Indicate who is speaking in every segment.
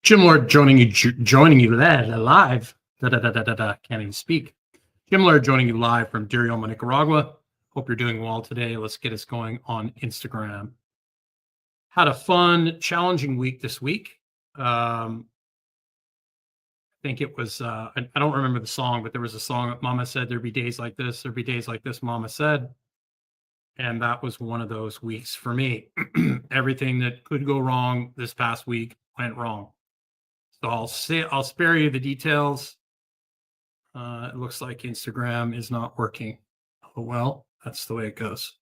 Speaker 1: Jim Lord joining you live. Can't even speak. Jim Lord joining you live from Dirioma, Nicaragua. Hope you're doing well today. Let's get us going on Instagram. Had a fun, challenging week this week. I think it was, I don't remember the song, but there was a song that Mama said, there'd be days like this, there'd be days like this, Mama said. And that was one of those weeks for me. Everything that could go wrong this past week went wrong. So I'll spare you the details. It looks like Instagram is not working. Oh, well, that's the way it goes.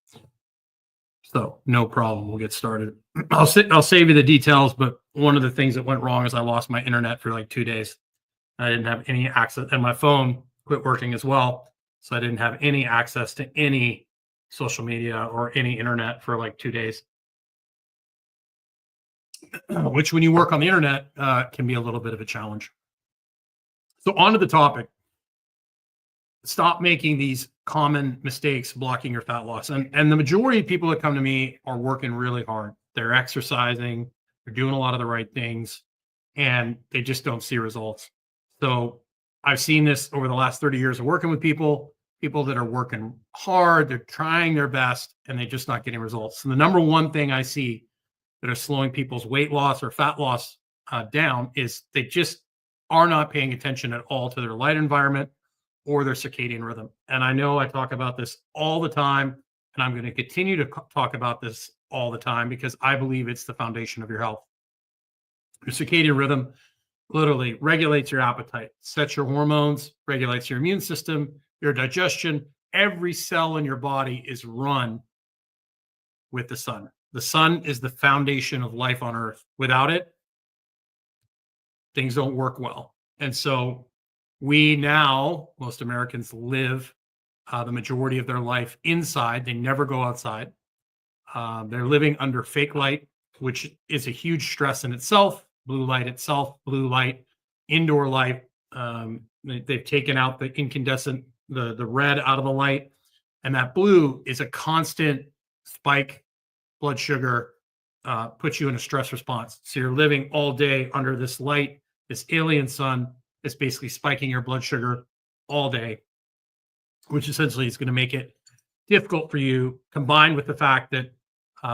Speaker 1: So no problem. We'll get started. I'll save you the details, but one of the things that went wrong is I lost my internet for like 2 days. I didn't have any access, and my phone quit working as well. So I didn't have any access to any social media or any internet for like 2 days. Which when you work on the internet can be a little bit of a challenge. So on to the topic. Stop making these common mistakes blocking your fat loss. And the majority of people that come to me are working really hard. They're exercising, they're doing a lot of the right things, and they just don't see results. So I've seen this over the last 30 years of working with people that are working hard, they're trying their best, and they're just not getting results. And the number one thing I see that are slowing people's weight loss or fat loss down is they just are not paying attention at all to their light environment or their circadian rhythm. And I know I talk about this all the time, and I'm going to continue to talk about this all the time because I believe it's the foundation of your health. Your circadian rhythm literally regulates your appetite, sets your hormones, regulates your immune system, your digestion. Every cell in your body is run with the sun. The sun is the foundation of life on Earth. Without it, things don't work well. And so most Americans live the majority of their life inside. They never go outside. They're living under fake light, which is a huge stress in itself. Blue light, indoor light. They've taken out the incandescent, the red out of the light. And that blue is a constant spike blood sugar, puts you in a stress response. So you're living all day under this light, this alien sun. It's basically spiking your blood sugar all day, which essentially is going to make it difficult for you, combined with the fact that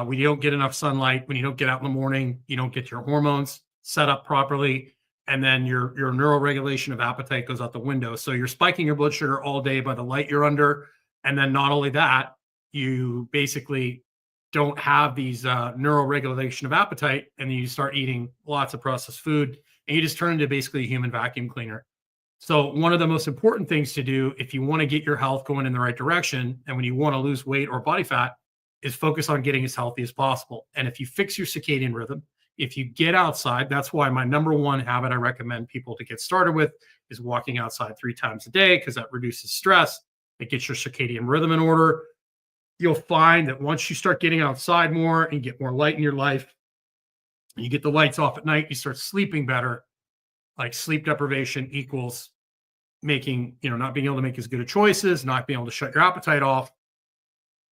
Speaker 1: when you don't get enough sunlight, when you don't get out in the morning, you don't get your hormones set up properly, and then your neuroregulation of appetite goes out the window. So you're spiking your blood sugar all day by the light you're under. And then not only that, you basically don't have these neuroregulation of appetite, and then you start eating lots of processed food, and you just turn into basically a human vacuum cleaner. So one of the most important things to do if you want to get your health going in the right direction, and when you want to lose weight or body fat, is focus on getting as healthy as possible. And if you fix your circadian rhythm, if you get outside, that's why my number one habit I recommend people to get started with is walking outside 3 times a day, because that reduces stress. It gets your circadian rhythm in order. You'll find that once you start getting outside more and get more light in your life, you get the lights off at night, you start sleeping better. Like sleep deprivation equals making, not being able to make as good of choices, not being able to shut your appetite off.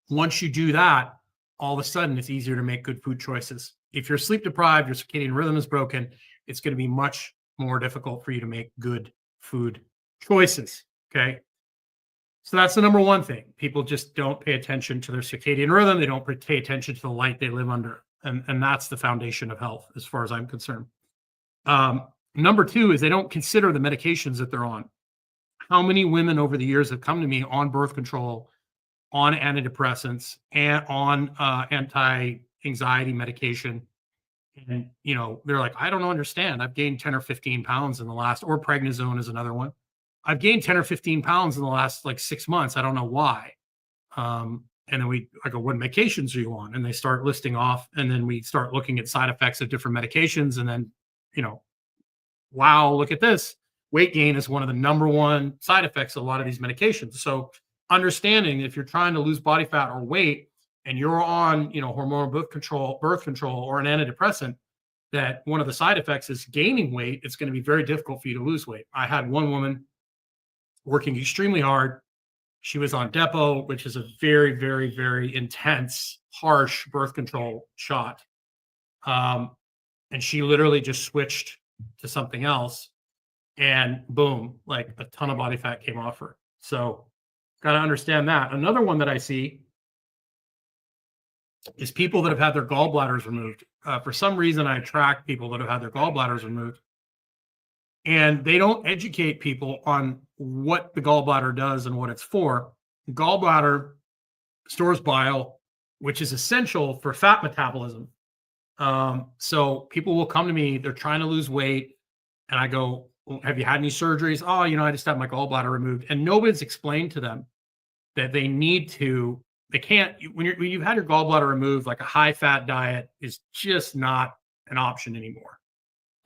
Speaker 1: Once you do that, all of a sudden it's easier to make good food choices. If you're sleep deprived, your circadian rhythm is broken, it's going to be much more difficult for you to make good food choices. Okay. So that's the number one thing. People just don't pay attention to their circadian rhythm. They don't pay attention to the light they live under. And that's the foundation of health, as far as I'm concerned. Number two is they don't consider the medications that they're on. How many women over the years have come to me on birth control, on antidepressants, and on anti-anxiety medication? And, they're like, I don't understand. I've gained 10 or 15 pounds in the last, or prednisone is another one. I've gained 10 or 15 pounds in the last 6 months. I don't know why. And then I go, what medications are you on? And they start listing off, and then we start looking at side effects of different medications. And then, wow, look at this. Weight gain is one of the number one side effects of a lot of these medications. So understanding if you're trying to lose body fat or weight and you're on, hormonal birth control, or an antidepressant, that one of the side effects is gaining weight, it's going to be very difficult for you to lose weight. I had one woman working extremely hard. She was on Depo, which is a very, very, very intense, harsh birth control shot. And she literally just switched to something else, and boom, like a ton of body fat came off her. So got to understand that. Another one that I see is people that have had their gallbladders removed. For some reason, I attract people that have had their gallbladders removed, and they don't educate people on what the gallbladder does and what it's for. The gallbladder stores bile, which is essential for fat metabolism. So people will come to me, they're trying to lose weight, and I go, "Well, have you had any surgeries?" "Oh, I just had my gallbladder removed." And nobody's explained to them that they can't, when you've had your gallbladder removed, like a high fat diet is just not an option anymore.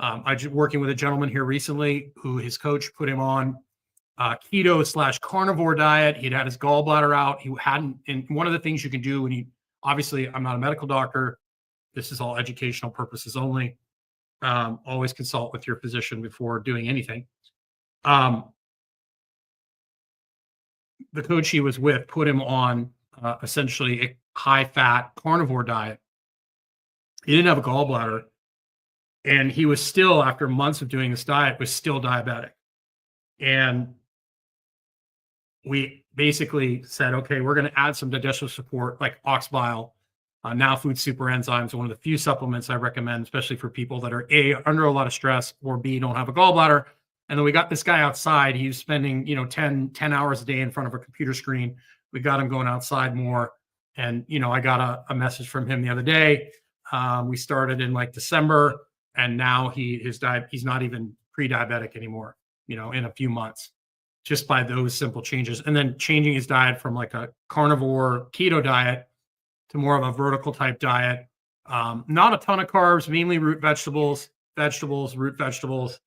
Speaker 1: I just working with a gentleman here recently who his coach put him on keto/carnivore diet. He'd had his gallbladder out. He hadn't, and one of the things you can do when you, obviously, I'm not a medical doctor. This is all educational purposes only. Always consult with your physician before doing anything. The coach he was with put him on essentially a high fat carnivore diet. He didn't have a gallbladder, and he was still, after months of doing this diet, was still diabetic. And we basically said, okay, we're going to add some digestive support like ox bile. Now food super enzymes, one of the few supplements I recommend, especially for people that are A, under a lot of stress, or B, don't have a gallbladder. And then we got this guy outside. He was spending, 10 hours a day in front of a computer screen. We got him going outside more. And, I got a message from him the other day. We started in like December, and now he's not even pre-diabetic anymore, in a few months, just by those simple changes. And then changing his diet from like a carnivore keto diet to more of a vertical type diet. Not a ton of carbs, mainly root vegetables, root vegetables,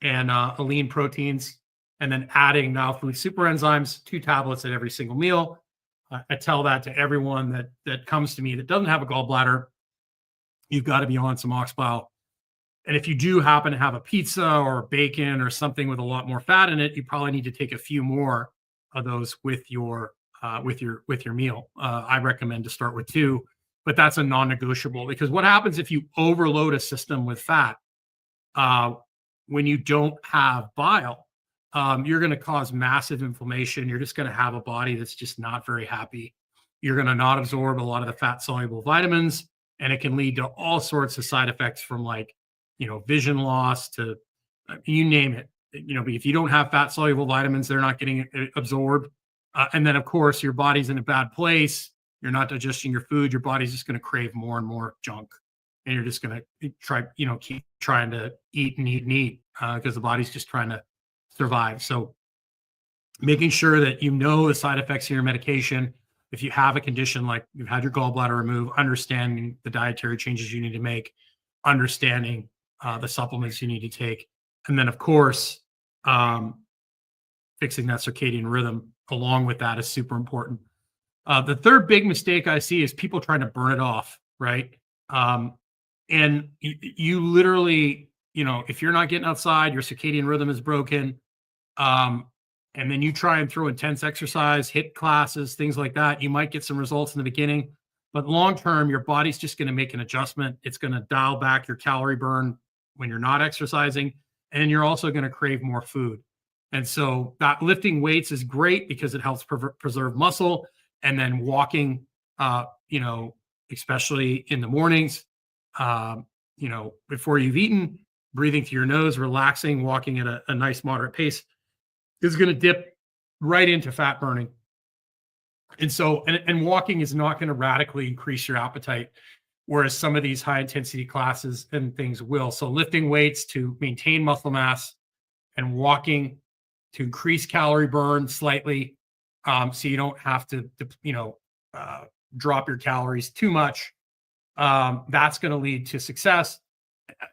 Speaker 1: and lean proteins. And then adding now food super enzymes, 2 tablets at every single meal. I tell that to everyone that comes to me that doesn't have a gallbladder. You've got to be on some ox bile. And if you do happen to have a pizza or bacon or something with a lot more fat in it, you probably need to take a few more of those with your meal. I recommend to start with 2, but that's a non-negotiable, because what happens if you overload a system with fat? When you don't have bile, you're going to cause massive inflammation. You're just going to have a body that's just not very happy. You're going to not absorb a lot of the fat soluble vitamins, and it can lead to all sorts of side effects, from like, vision loss to you name it. If you don't have fat soluble vitamins, they're not getting absorbed. And then, of course, your body's in a bad place. You're not digesting your food. Your body's just going to crave more and more junk. And you're just going to keep trying to eat and eat and eat, because the body's just trying to survive. So making sure that the side effects of your medication. If you have a condition like you've had your gallbladder removed, understanding the dietary changes you need to make, understanding the supplements you need to take. And then, of course, fixing that circadian rhythm along with that is super important. The third big mistake I see is people trying to burn it off, right? And you literally, if you're not getting outside, your circadian rhythm is broken. And then you try and throw intense exercise, HIIT classes, things like that. You might get some results in the beginning, but long-term, your body's just going to make an adjustment. It's going to dial back your calorie burn when you're not exercising, and you're also going to crave more food. And so that lifting weights is great because it helps preserve muscle. And then walking, especially in the mornings, before you've eaten, breathing through your nose, relaxing, walking at a nice moderate pace is going to dip right into fat burning. And so, and walking is not going to radically increase your appetite, whereas some of these high intensity classes and things will. So lifting weights to maintain muscle mass, and walking to increase calorie burn slightly, so you don't have to drop your calories too much. That's going to lead to success.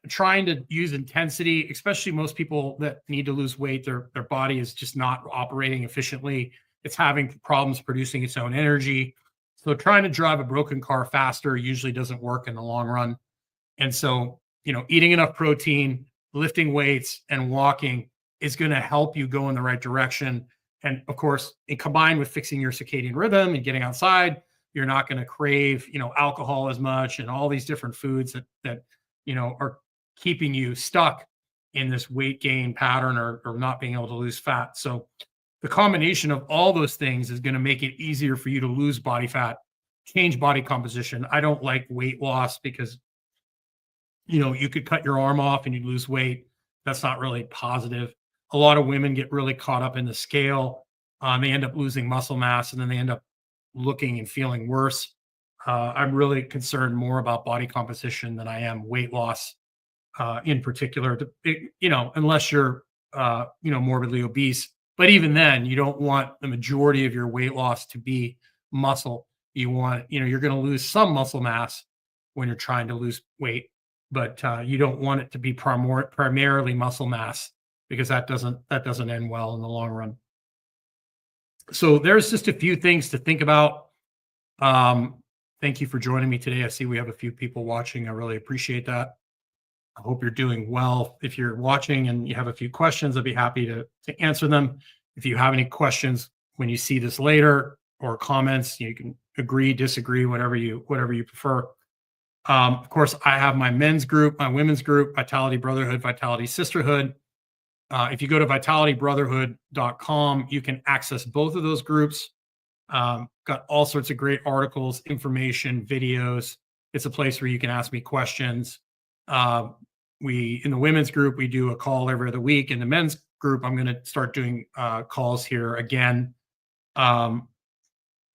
Speaker 1: Trying to use intensity, especially most people that need to lose weight, their body is just not operating efficiently. It's having problems producing its own energy. So trying to drive a broken car faster usually doesn't work in the long run. And so, eating enough protein, lifting weights, and walking is going to help you go in the right direction. And of course, combined with fixing your circadian rhythm and getting outside, you're not going to crave, alcohol as much, and all these different foods that are keeping you stuck in this weight gain pattern or not being able to lose fat. So the combination of all those things is going to make it easier for you to lose body fat, change body composition. I don't like weight loss because, you could cut your arm off and you'd lose weight. That's not really positive. A lot of women get really caught up in the scale. They end up losing muscle mass and then they end up looking and feeling worse. I'm really concerned more about body composition than I am weight loss, in particular. Unless you're, morbidly obese. But even then, you don't want the majority of your weight loss to be muscle. You want, you're going to lose some muscle mass when you're trying to lose weight, but you don't want it to be primarily muscle mass because that doesn't end well in the long run. So there's just a few things to think about. Thank you for joining me today. I see we have a few people watching. I really appreciate that. I hope you're doing well. If you're watching and you have a few questions, I'd be happy to answer them. If you have any questions when you see this later or comments, you can agree, disagree, whatever you prefer. Of course, I have my men's group, my women's group, Vitality Brotherhood, Vitality Sisterhood. If you go to vitalitybrotherhood.com, you can access both of those groups. Got all sorts of great articles, information, videos. It's a place where you can ask me questions. In the women's group, we do a call every other week. In the men's group, I'm going to start doing calls here again. I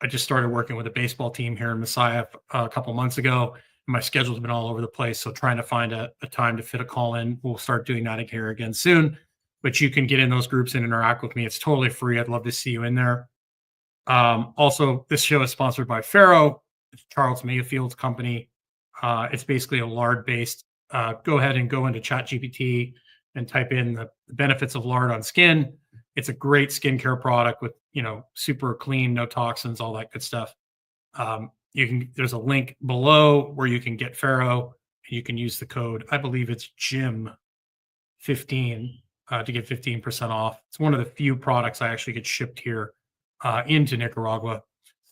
Speaker 1: just started working with a baseball team here in Messiah a couple months ago. My schedule's been all over the place, so trying to find a time to fit a call in. We'll start doing that here again soon. But you can get in those groups and interact with me. It's totally free. I'd love to see you in there. Also, this show is sponsored by Pharaoh. It's Charles Mayfield's company. It's basically a lard-based. Go ahead and go into ChatGPT and type in the benefits of lard on skin. It's a great skincare product with, super clean, no toxins, all that good stuff. There's a link below where you can get Pharaoh. And you can use the code, I believe it's Jim15, to get 15% off. It's one of the few products I actually get shipped here into Nicaragua.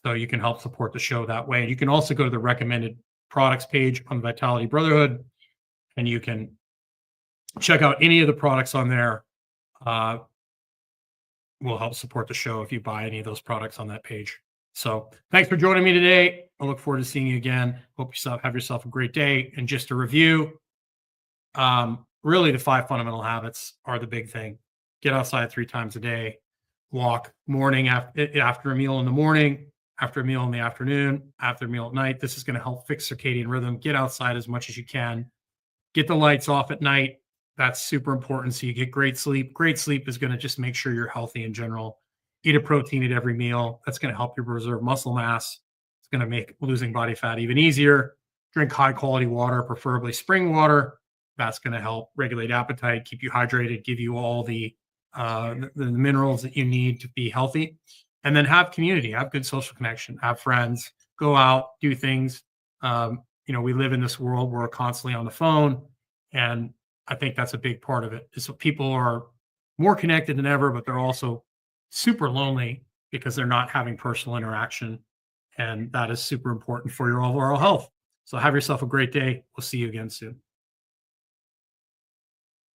Speaker 1: So you can help support the show that way. You can also go to the recommended products page on Vitality Brotherhood, and you can check out any of the products on there. Will help support the show if you buy any of those products on that page. So thanks for joining me today. I look forward to seeing you again. Hope you have yourself a great day. And just to review, really the 5 fundamental habits are the big thing. Get outside 3 times a day. Walk morning after a meal in the morning, after a meal in the afternoon, after a meal at night. This is going to help fix circadian rhythm. Get outside as much as you can. Get the lights off at night. That's super important. So you get great sleep. Great sleep is going to just make sure you're healthy in general. Eat a protein at every meal. That's going to help you preserve muscle mass. It's going to make losing body fat even easier. Drink high quality water, preferably spring water. That's going to help regulate appetite, keep you hydrated, give you all the minerals that you need to be healthy. And then have community, have good social connection, have friends, go out, do things. We live in this world where we're constantly on the phone. And I think that's a big part of it. So people are more connected than ever, but they're also super lonely because they're not having personal interaction. And that is super important for your overall health. So have yourself a great day. We'll see you again soon.